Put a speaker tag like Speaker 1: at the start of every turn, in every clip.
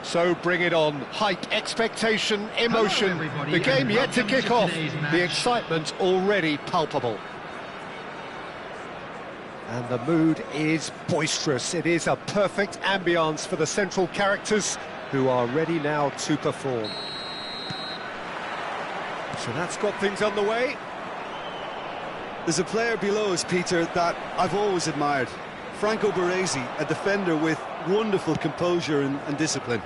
Speaker 1: So bring it on. Hype, expectation, emotion. The game yet to kick off. The excitement already palpable. And the mood is boisterous. It is a perfect ambience for the central characters who are ready now to perform. So that's got things underway.
Speaker 2: There's a player below us, Peter, that I've always admired. Franco Baresi, a defender with wonderful composure and discipline.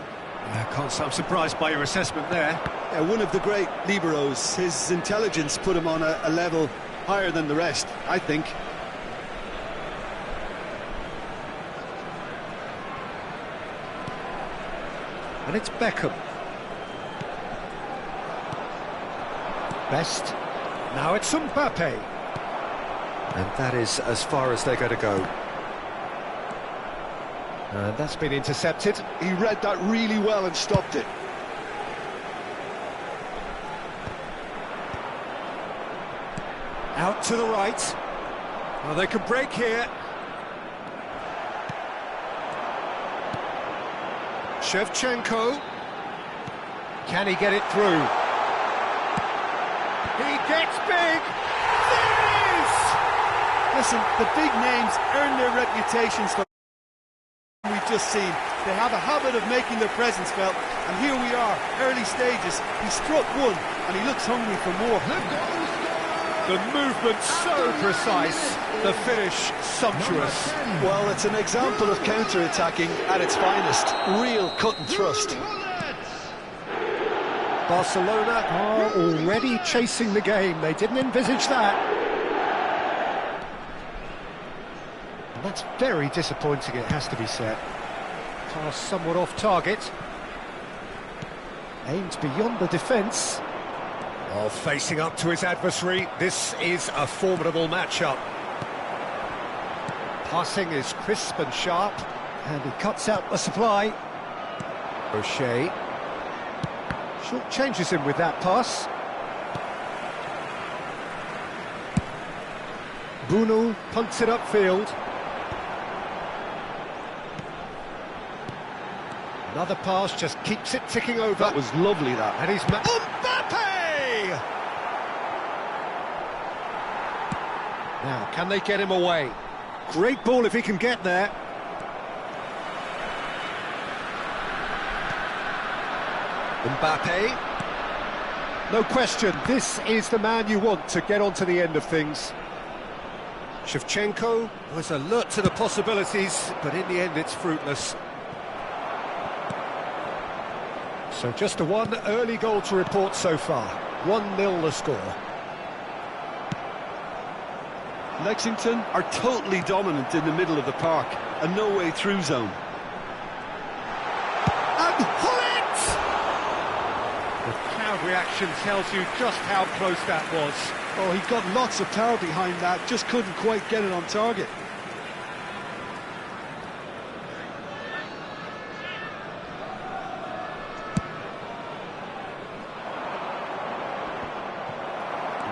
Speaker 1: I'm surprised by your assessment there.
Speaker 2: Yeah, one of the great liberos. His intelligence put him on a level higher than the rest, I think.
Speaker 1: And it's Beckham. Best. Now it's Mbappe. And that is as far as they're going to go. And that's been intercepted.
Speaker 2: He read that really well and stopped it.
Speaker 1: Out to the right. Well, they can break here. Shevchenko. Can he get it through? He gets big! There it is!
Speaker 2: Listen, the big names earn their reputations for we've just seen. They have a habit of making their presence felt, and here we are, early stages. He struck one, and he looks hungry for more.
Speaker 1: The movement so precise, the finish sumptuous.
Speaker 2: Well, it's an example of counter-attacking at its finest. Real cut and thrust.
Speaker 1: Barcelona are already chasing the game. They didn't envisage that. And that's very disappointing, it has to be said. Pass somewhat off target. Aimed beyond the defence. Oh, facing up to his adversary. This is a formidable matchup. Passing is crisp and sharp. And he cuts out the supply. O'Shea. Short changes him with that pass. Bruno punts it upfield. Another pass just keeps it ticking over.
Speaker 2: That was lovely, that.
Speaker 1: And he's... Mbappe! Now, can they get him away? Great ball if he can get there. Mbappe. No question, this is the man you want to get onto the end of things. Shevchenko was alert to the possibilities, but in the end it's fruitless. So just the one early goal to report so far. 1-0 the score.
Speaker 2: Lexington are totally dominant in the middle of the park. A no-way through zone.
Speaker 1: And Hullet! The crowd reaction tells you just how close that was.
Speaker 2: Oh, he got lots of power behind that, just couldn't quite get it on target.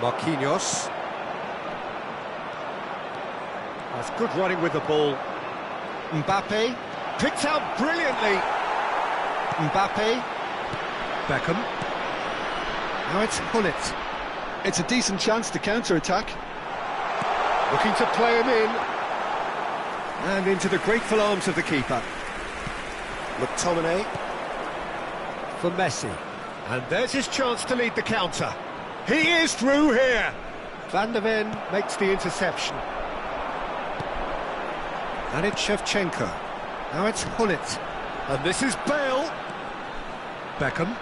Speaker 1: Marquinhos. That's good running with the ball. Mbappe picked out brilliantly. Mbappe. Beckham. Now it's Hullet.
Speaker 2: It's a decent chance to counter-attack.
Speaker 1: Looking to play him in. And into the grateful arms of the keeper. McTominay. For Messi. And there's his chance to lead the counter. He is through here. Van der Ven makes the interception. And it's Shevchenko. Now it's Hullet. And this is Bale. Beckham.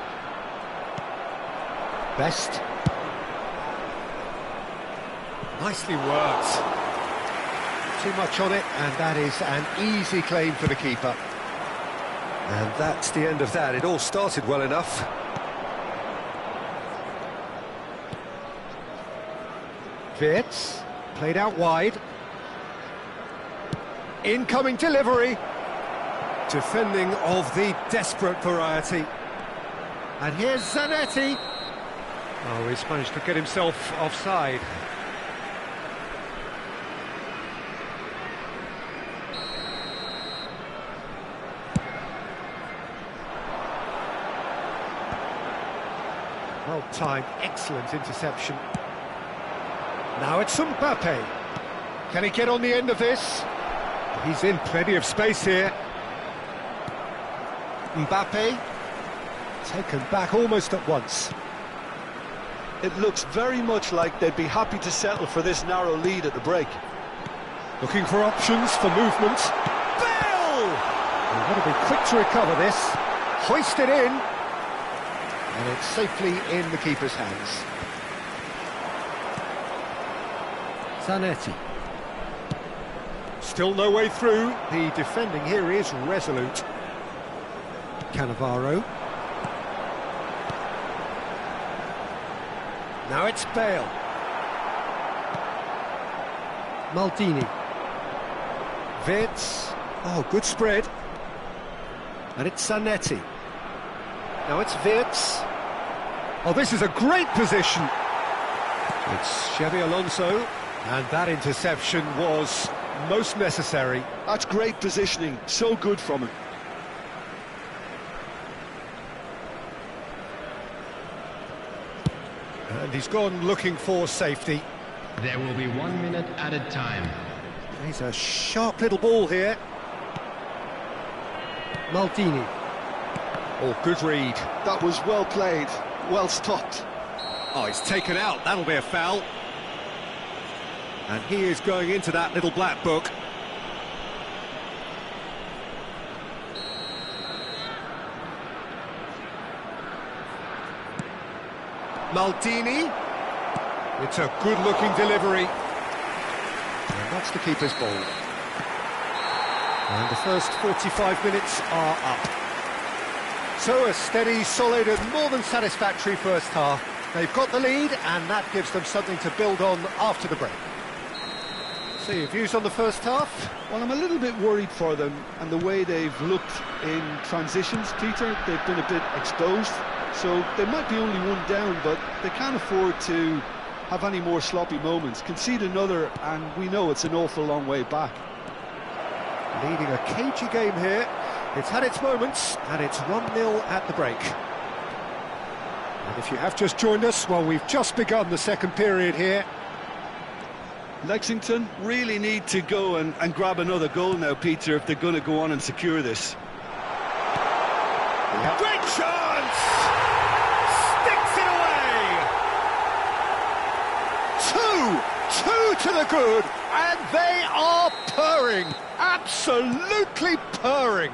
Speaker 1: Best. Nicely worked. Too much on it, and that is an easy claim for the keeper. And that's the end of that. It all started well enough. Wirtz, played out wide. Incoming delivery. Defending of the desperate variety. And here's Zanetti. Oh, he's managed to get himself offside. Well-timed, excellent interception. Now it's Mbappe. Can he get on the end of this? He's in plenty of space here. Mbappe, taken back almost at once.
Speaker 2: It looks very much like they'd be happy to settle for this narrow lead at the break.
Speaker 1: Looking for options for movement. Bale! They've got to be quick to recover this. Hoist it in. And it's safely in the keeper's hands. Zanetti. Still no way through. The defending here is resolute. Cannavaro. Now it's Bale. Maldini. Vitz. Oh, good spread. And it's Zanetti. Now it's Vitz. Oh, this is a great position. It's Xabi Alonso. And that interception was most necessary.
Speaker 2: That's great positioning. So good from him.
Speaker 1: And he's gone looking for safety.
Speaker 3: There will be 1 minute added time.
Speaker 1: He's a sharp little ball here. Maldini. Oh, good read.
Speaker 2: That was well played, well stopped.
Speaker 1: Oh, he's taken out. That'll be a foul. And he is going into that little black book. Maldini. It's a good-looking delivery. And that's the keeper's ball. And the first 45 minutes are up. So a steady, solid and more than satisfactory first half. They've got the lead and that gives them something to build on after the break. So your views on the first half?
Speaker 2: Well, I'm a little bit worried for them and the way they've looked in transitions, Peter. They've been a bit exposed, so they might be only one down, but they can't afford to have any more sloppy moments. Concede another and we know it's an awful long way back.
Speaker 1: Leading a cagey game here. It's had its moments and it's 1-0 at the break. And if you have just joined us, well, we've just begun the second period here.
Speaker 2: Lexington really need to go and grab another goal now, Peter, if they're going to go on and secure this.
Speaker 1: Great chance! Sticks it away! Two to the good, and they are purring, absolutely purring.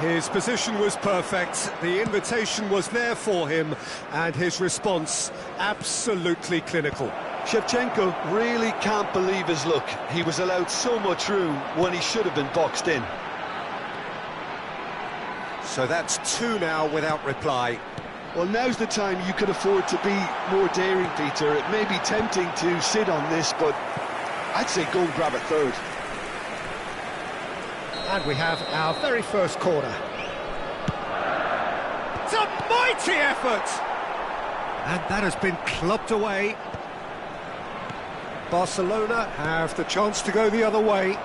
Speaker 1: His position was perfect, the invitation was there for him, and his response absolutely clinical.
Speaker 2: Shevchenko really can't believe his luck. He was allowed so much room when he should have been boxed in.
Speaker 1: So that's 2 now without reply.
Speaker 2: Well, now's the time you could afford to be more daring, Peter. It may be tempting to sit on this, but I'd say go and grab a third.
Speaker 1: And we have our very first corner. It's a mighty effort! And that has been clubbed away. Barcelona have the chance to go the other way.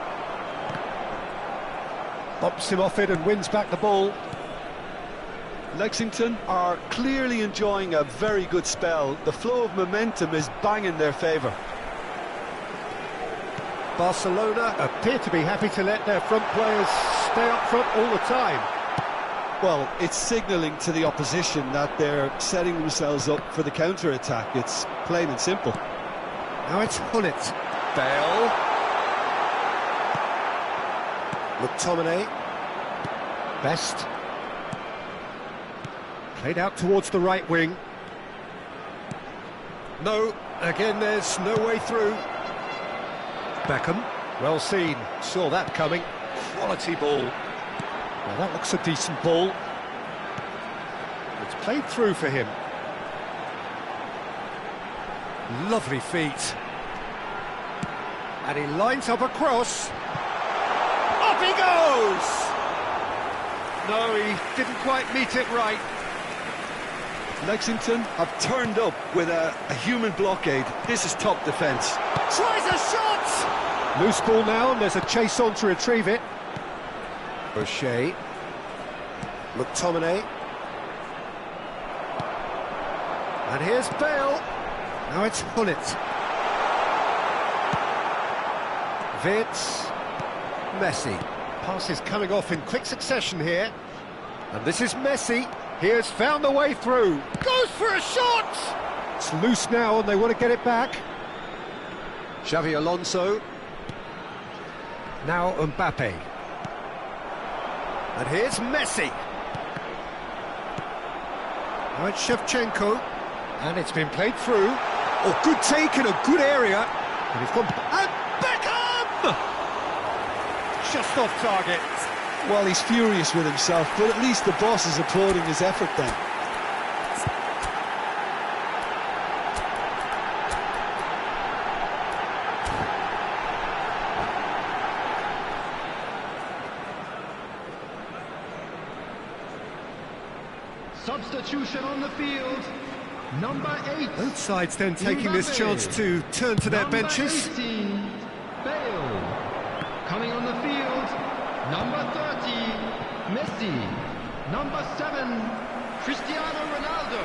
Speaker 1: Bumps him off it and wins back the ball.
Speaker 2: Lexington are clearly enjoying a very good spell. The flow of momentum is bang in their favour.
Speaker 1: Barcelona appear to be happy to let their front players stay up front all the time.
Speaker 2: Well, it's signalling to the opposition that they're setting themselves up for the counter-attack. It's plain and simple.
Speaker 1: Now it's Hullet. Bale. McTominay. Best. Played out towards the right wing. No, again there's no way through. Beckham, well seen, saw that coming. Quality ball. Well, that looks a decent ball. It's played through for him. Lovely feet. And he lines up a cross. Up he goes! No, he didn't quite meet it right.
Speaker 2: Lexington have turned up with a human blockade. This is top defence.
Speaker 1: Tries a shot! Loose ball now, and there's a chase on to retrieve it. Boucher. McTominay. And here's Bale. Now it's Hullet. Vitz. Messi. Pass is coming off in quick succession here. And this is Messi. He has found the way through. Goes for a shot! It's loose now and they want to get it back. Xavi Alonso. Now Mbappe. And here's Messi. Now it's Shevchenko. And it's been played through. Oh, good take in a good area. And he's gone... And Beckham! Just off target.
Speaker 2: Well, he's furious with himself, but at least the boss is applauding his effort then.
Speaker 3: Substitution on the field. Number 8.
Speaker 1: Both sides then taking this chance to turn to their benches.
Speaker 3: 18, Bale. Coming on the field. Number 30, Messi. Number 7, Cristiano Ronaldo.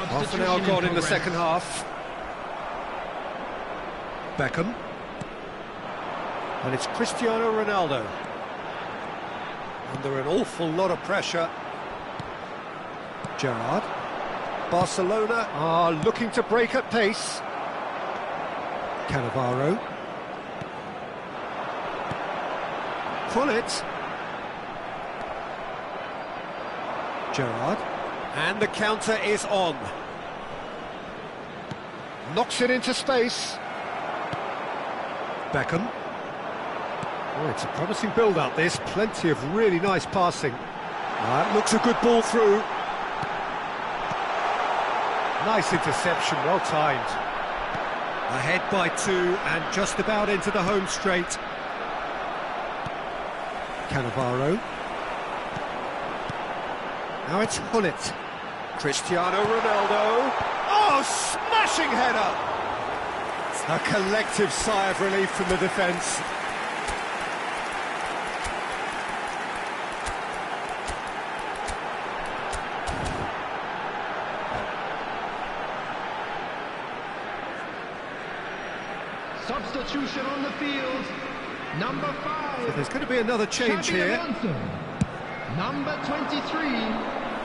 Speaker 1: Half an hour gone in the second half. Beckham. And it's Cristiano Ronaldo. Under an awful lot of pressure. Gerrard. Barcelona are looking to break at pace. Cannavaro. Hullet. Gerrard. And the counter is on. Knocks it into space. Beckham. Oh, it's a promising build-up, this. Plenty of really nice passing. That looks a good ball through. Nice interception, well timed. Ahead by 2 and just about into the home straight. Cannavaro. Now it's Hullet. Cristiano Ronaldo. Oh, smashing header! A collective sigh of relief from the defence.
Speaker 3: Substitution on the field. Number 5.
Speaker 1: So there's going to be another change here.
Speaker 3: Alonso. Number 23,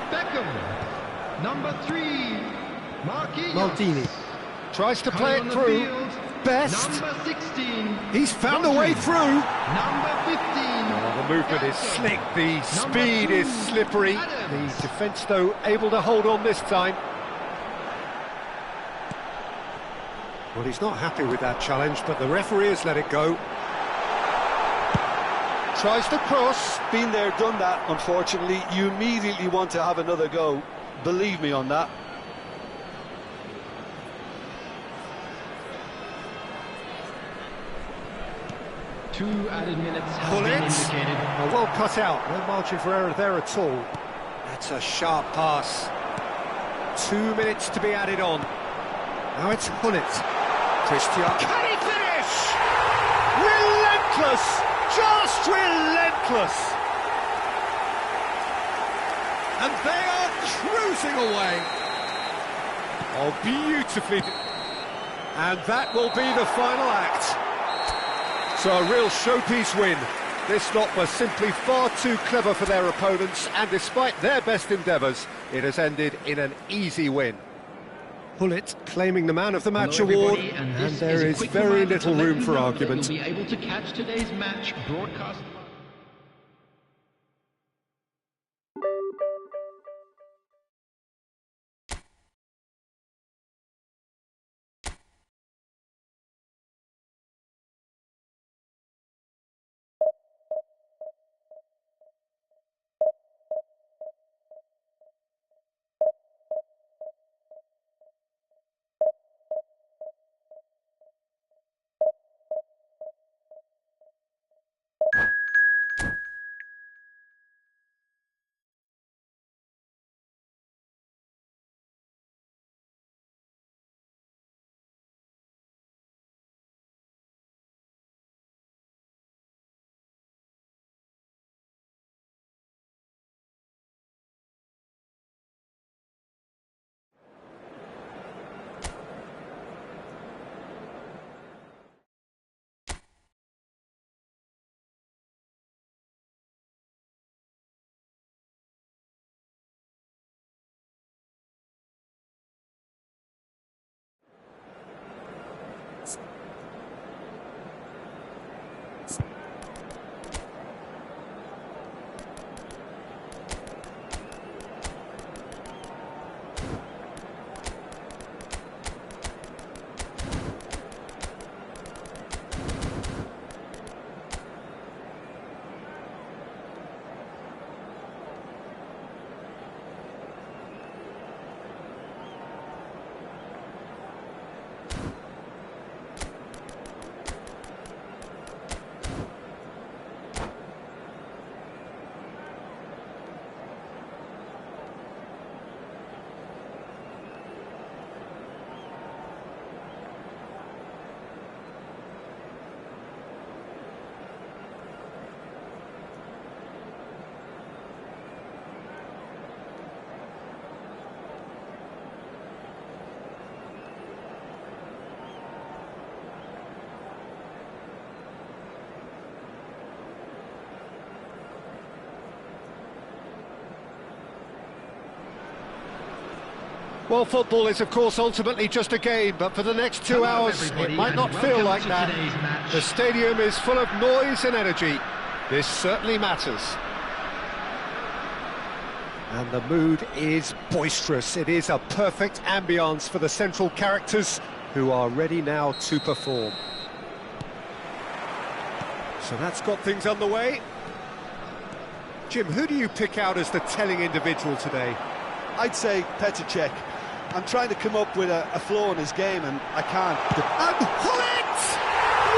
Speaker 3: Beckham. Number 3, Marquinhos.
Speaker 1: Maldini tries to play it through.
Speaker 3: Field,
Speaker 1: Best.
Speaker 3: Number 16.
Speaker 1: He's found a
Speaker 3: Rodri.
Speaker 1: way through.
Speaker 3: Number 15.
Speaker 1: Oh, the movement is slick, the speed
Speaker 3: 2,
Speaker 1: is slippery.
Speaker 3: Adams.
Speaker 1: The defence, though, able to hold on this time. Well, he's not happy with that challenge, but the referee has let it go. Tries to cross.
Speaker 2: Been there, done that, unfortunately. You immediately want to have another go. Believe me on that.
Speaker 3: Two added minutes have been indicated.
Speaker 1: Oh, well cut out. No margin for error there at all. That's a sharp pass. 2 minutes to be added on. Now it's Hullet. Cristiano. Can he finish? Relentless! Just relentless! And they are cruising away. Oh, beautifully. And that will be the final act. So a real showpiece win. This lot was simply far too clever for their opponents, and despite their best endeavours, it has ended in an easy win. Hullet claiming the Man of the Match award, and there is very little room for argument.
Speaker 3: You'll be able to catch today's match broadcast.
Speaker 1: Well, football is, of course, ultimately just a game, but for the next 2 hours, it might not feel like that. The stadium is full of noise and energy. This certainly matters. And the mood is boisterous. It is a perfect ambience for the central characters who are ready now to perform. So that's got things underway. Jim, who do you pick out as the telling individual today?
Speaker 2: I'd say Petr Cech. I'm trying to come up with a flaw in his game, and I can't.
Speaker 1: And Hullet!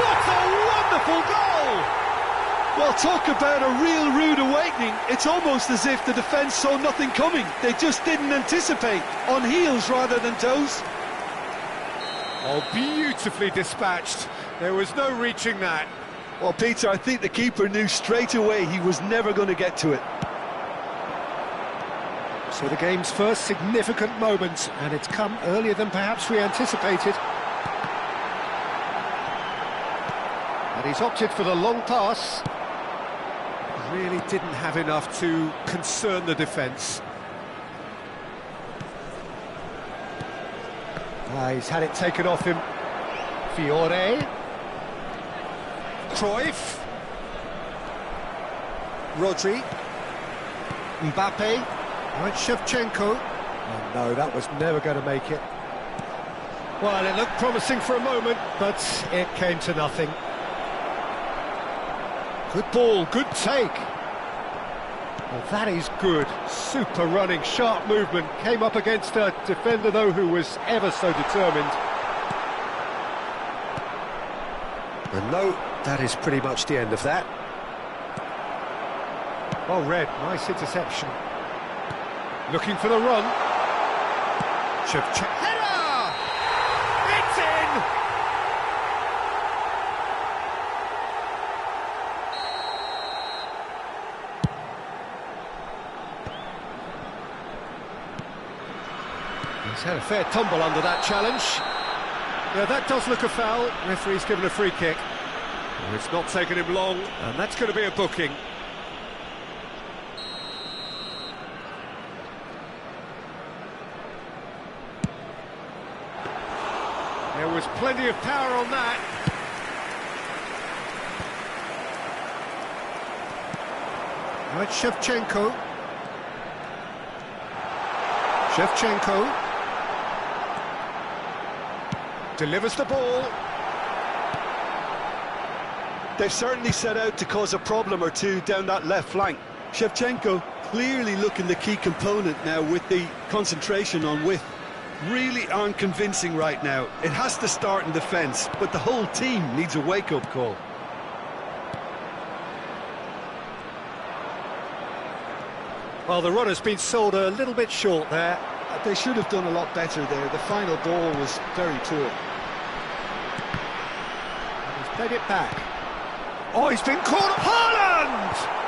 Speaker 1: What a wonderful goal!
Speaker 2: Well, talk about a real rude awakening. It's almost as if the defence saw nothing coming. They just didn't anticipate, on heels rather than toes.
Speaker 1: Oh, beautifully dispatched. There was no reaching that.
Speaker 2: Well, Peter, I think the keeper knew straight away he was never going to get to it.
Speaker 1: So the game's first significant moment, and it's come earlier than perhaps we anticipated. And he's opted for the long pass. Really didn't have enough to concern the defence. He's had it taken off him. Fiore. Cruyff. Rodri. Mbappe. Right, Shevchenko. Oh, no, that was never going to make it. Well, it looked promising for a moment, but it came to nothing. Good ball, good take. Well, that is good. Super running, sharp movement. Came up against a defender, though, who was ever so determined. And no, that is pretty much the end of that. Well read, nice interception. Looking for the run. Header! It's in! He's had a fair tumble under that challenge. Yeah, that does look a foul. Referee's given a free kick. Well, it's not taken him long, and that's going to be a booking. There was plenty of power on that. Right, Shevchenko. Shevchenko. Delivers the ball.
Speaker 2: They've certainly set out to cause a problem or two down that left flank. Shevchenko clearly looking the key component now with the concentration on width. Really aren't convincing right now. It has to start in defence, but the whole team needs a wake-up call.
Speaker 1: Well, the run has been sold a little bit short there.
Speaker 2: They should have done a lot better there. The final ball was very poor.
Speaker 1: He's played it back. Oh, he's been caught. Haaland!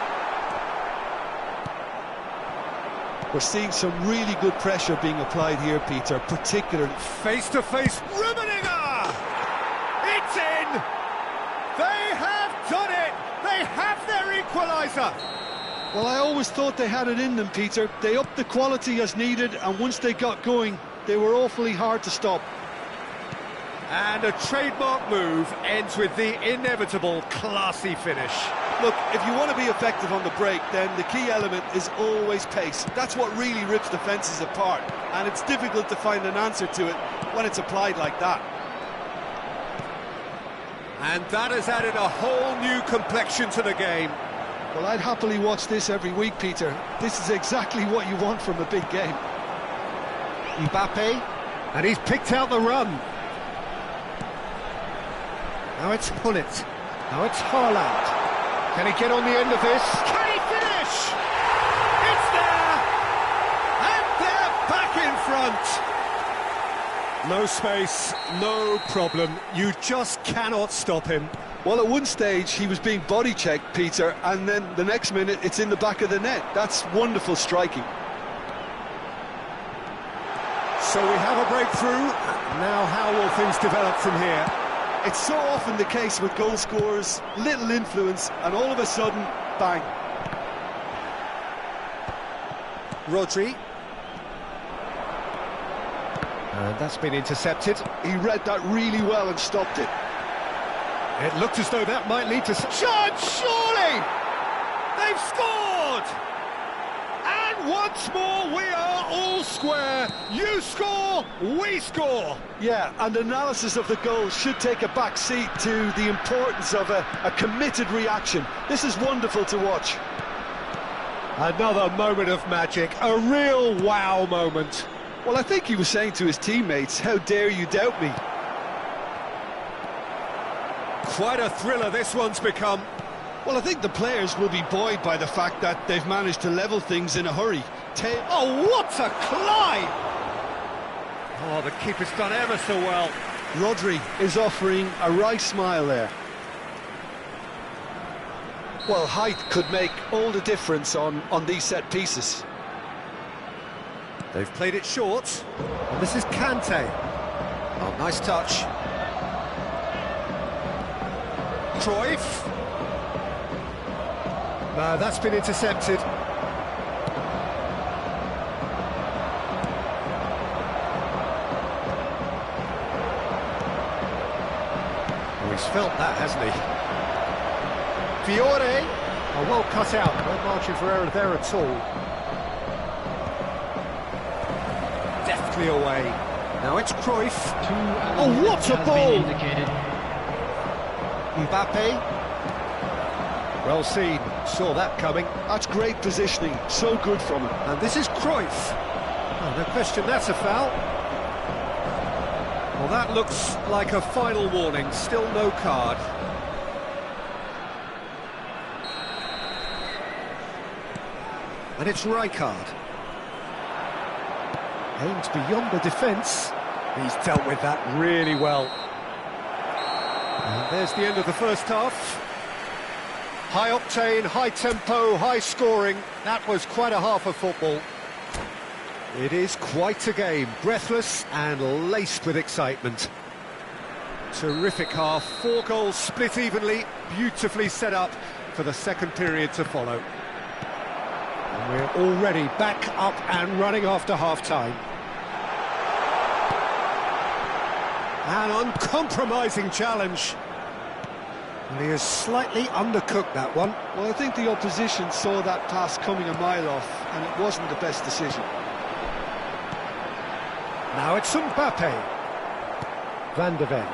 Speaker 2: We're seeing some really good pressure being applied here, Peter, particularly...
Speaker 1: Face-to-face, Rummenigge! It's in! They have done it! They have their equaliser!
Speaker 2: Well, I always thought they had it in them, Peter. They upped the quality as needed, and once they got going, they were awfully hard to stop.
Speaker 1: And a trademark move ends with the inevitable classy finish.
Speaker 2: Look, if you want to be effective on the break, then the key element is always pace. That's what really rips defences apart, and it's difficult to find an answer to it when it's applied like that.
Speaker 1: And that has added a whole new complexion to the game.
Speaker 2: Well, I'd happily watch this every week, Peter. This is exactly what you want from a big game.
Speaker 1: Mbappe, and he's picked out the run. Now it's Hullet. Now it's Haaland. Can he get on the end of this? Can he finish? It's there! And they're back in front! No space, no problem. You just cannot stop him.
Speaker 2: Well, at one stage, he was being body-checked, Peter, and then the next minute, it's in the back of the net. That's wonderful striking.
Speaker 1: So we have a breakthrough. Now how will things develop from here?
Speaker 2: It's so often the case with goal scorers, little influence, and all of a sudden, bang.
Speaker 1: Rodri. And that's been intercepted.
Speaker 2: He read that really well and stopped it.
Speaker 1: It looked as though that might lead to... Chance, surely! They've scored! And once more, we are all square. You score, we score.
Speaker 2: Yeah, and analysis of the goal should take a back seat to the importance of a committed reaction. This is wonderful to watch.
Speaker 1: Another moment of magic, a real wow moment.
Speaker 2: Well, I think he was saying to his teammates, how dare you doubt me?
Speaker 1: Quite a thriller this one's become.
Speaker 2: Well, I think the players will be buoyed by the fact that they've managed to level things in a hurry.
Speaker 1: Oh, what a climb! Oh, the keeper's done ever so well.
Speaker 2: Rodri is offering a right smile there. Well, height could make all the difference on these set pieces.
Speaker 1: They've played it short, and this is Kante. Oh, nice touch. Cruyff. No, that's been intercepted. Oh, he's felt that, hasn't he? Fiore. Oh, well cut out. No margin for error there at all. Deftly away. Now it's Cruyff. Oh, what a ball! Mbappe. Well seen, saw that coming.
Speaker 2: That's great positioning, so good from him.
Speaker 1: And this is Cruyff. Oh, no question, that's a foul. Well, that looks like a final warning, still no card. And it's Rijkaard. Aimed beyond the defence. He's dealt with that really well. And there's the end of the first half. High octane, high tempo, high scoring. That was quite a half of football. It is quite a game, breathless and laced with excitement. Terrific half, 4 goals split evenly, beautifully set up for the second period to follow. And we're already back up and running after half-time. An uncompromising challenge. And he has slightly undercooked that one.
Speaker 2: Well, I think the opposition saw that pass coming a mile off, and it wasn't the best decision.
Speaker 1: Now it's Mbappe. Van de Ven.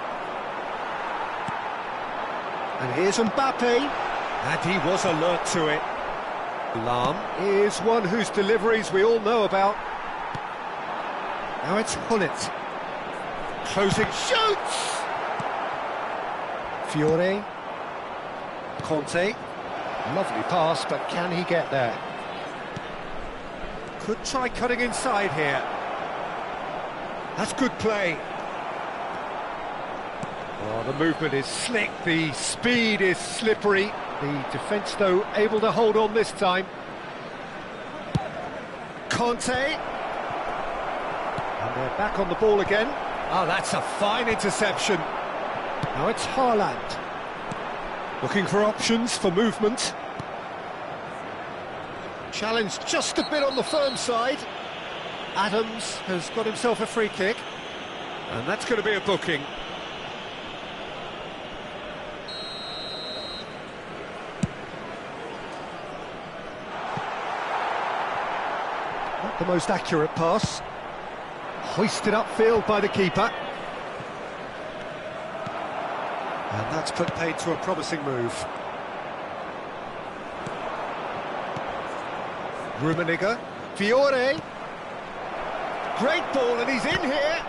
Speaker 1: And here's Mbappe. And he was alert to it. Lahm is one whose deliveries we all know about. Now it's Hullet. Closing shoots! Fiore. Conte. Lovely pass, but can he get there? Could try cutting inside here. That's good play. Oh, the movement is slick, the speed is slippery. The defence, though, able to hold on this time. Conte. And they're back on the ball again. Oh, that's a fine interception. Now it's Haaland. Looking for options for movement. Challenge just a bit on the firm side. Adams has got himself a free kick. And that's going to be a booking. Not the most accurate pass. Hoisted upfield by the keeper. And that's put paid to a promising move. Rummenigge. Fiore. Great ball, and he's in here.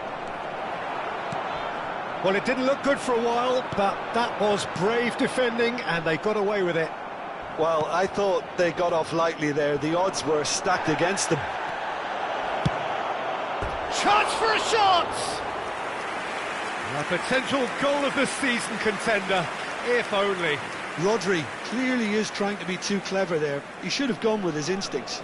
Speaker 1: Well, it didn't look good for a while, but that was brave defending, and they got away with it.
Speaker 2: Well, I thought they got off lightly there. The odds were stacked against them.
Speaker 1: Chance for a shot! A potential goal of the season contender, if only.
Speaker 2: Rodri clearly is trying to be too clever there. He should have gone with his instincts.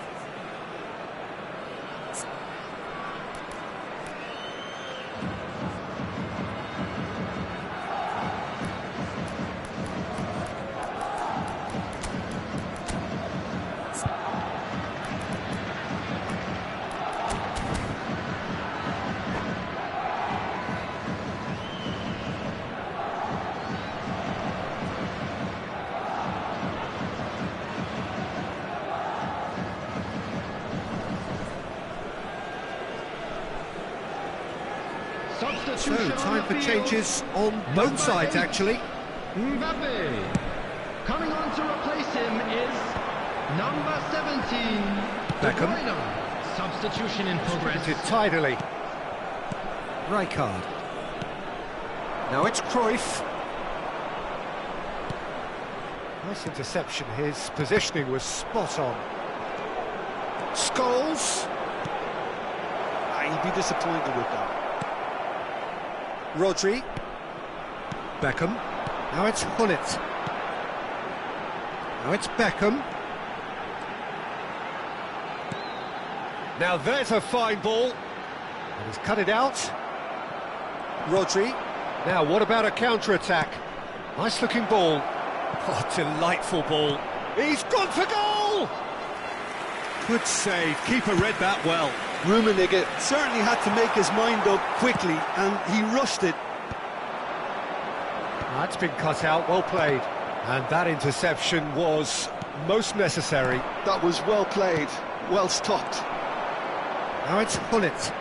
Speaker 1: So, time for changes on both sides, actually.
Speaker 3: Mbappe. Coming on to replace him is number 17,
Speaker 1: Beckham.
Speaker 3: De Bruyne. Substitution in progress.
Speaker 1: Did tidily. Rijkaard. Now it's Cruyff. Nice interception. His positioning was spot on. Scholes.
Speaker 2: He'd be disappointed with that.
Speaker 1: Rodri. Beckham. Now it's Hullet. Now it's Beckham. Now there's a fine ball. And he's cut it out. Rodri. Now what about a counter-attack? Nice looking ball. Oh, delightful ball. He's gone for goal! Good save. Keeper read that well.
Speaker 2: Rummenigge certainly had to make his mind up quickly, and he rushed it.
Speaker 1: That's been cut out, well played. And that interception was most necessary.
Speaker 2: That was well played, well stopped.
Speaker 1: Now it's Hullet.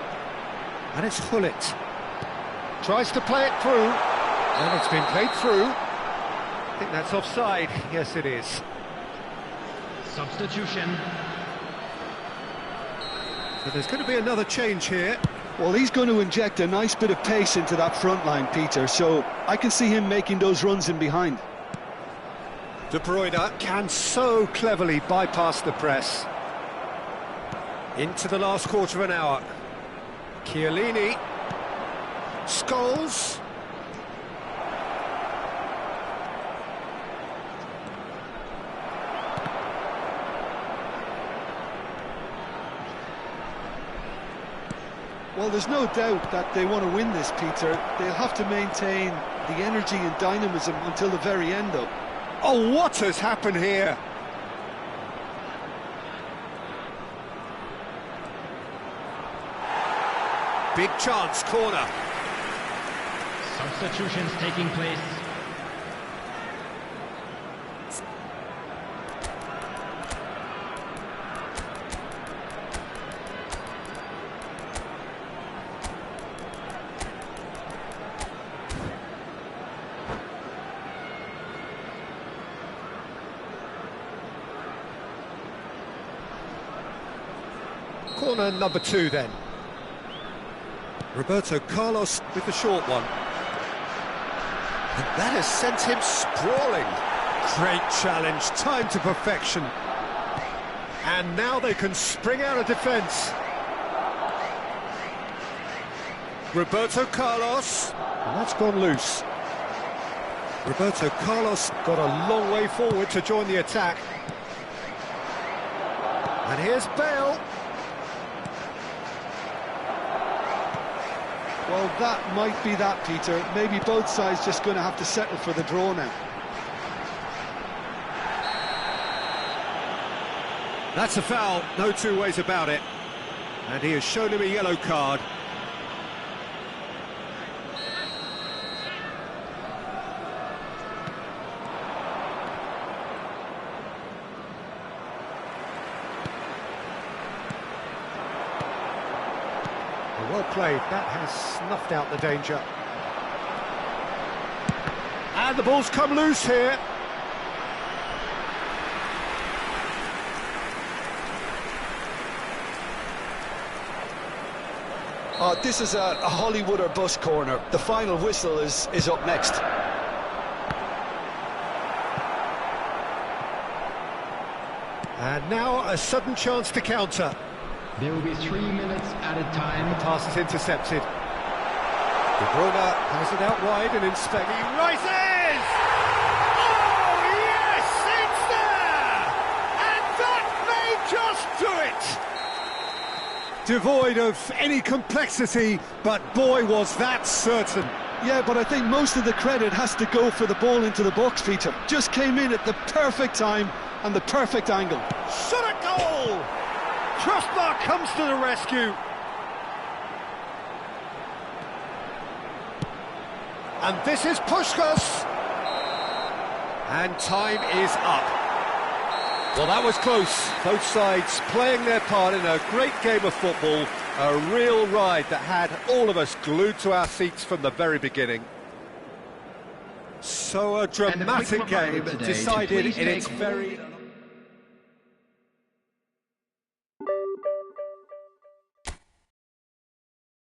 Speaker 1: And it's Hullet. Tries to play it through. And it's been played through. I think that's offside. Yes, it is.
Speaker 3: Substitution.
Speaker 1: So there's going to be another change here.
Speaker 2: Well, he's going to inject a nice bit of pace into that front line, Peter, so I can see him making those runs in behind.
Speaker 1: De Bruyne can so cleverly bypass the press. Into the last quarter of an hour. Chiellini. Scholes.
Speaker 2: Well, there's no doubt that they want to win this, Peter. They'll have to maintain the energy and dynamism until the very end, though.
Speaker 1: Oh, what has happened here? Big chance, corner.
Speaker 3: Substitutions taking place.
Speaker 1: Corner number 2 then. Roberto Carlos with the short one. And that has sent him sprawling. Great challenge, time to perfection. And now they can spring out of defence. Roberto Carlos. And that's gone loose. Roberto Carlos got a long way forward to join the attack. And here's Bale.
Speaker 2: Well, that might be that, Peter. Maybe both sides just going to have to settle for the draw now.
Speaker 1: That's a foul, no two ways about it. And he has shown him a yellow card. Well played, that has snuffed out the danger. And the ball's come loose here.
Speaker 2: This is a Hollywood or bust corner. The final whistle is up next.
Speaker 1: And now a sudden chance to counter.
Speaker 3: There will be 3 minutes at a time.
Speaker 1: The pass is intercepted. De Bruyne has it out wide and instead he rises! Oh yes, it's there! And that may just do it! Devoid of any complexity, but boy was that certain.
Speaker 2: Yeah, but I think most of the credit has to go for the ball into the box, Peter. Just came in at the perfect time and the perfect angle.
Speaker 1: Shot a goal! Crossbar comes to the rescue. And this is Puskás. And time is up. Well, that was close. Both sides playing their part in a great game of football. A real ride that had all of us glued to our seats from the very beginning. So a dramatic game decided in its very...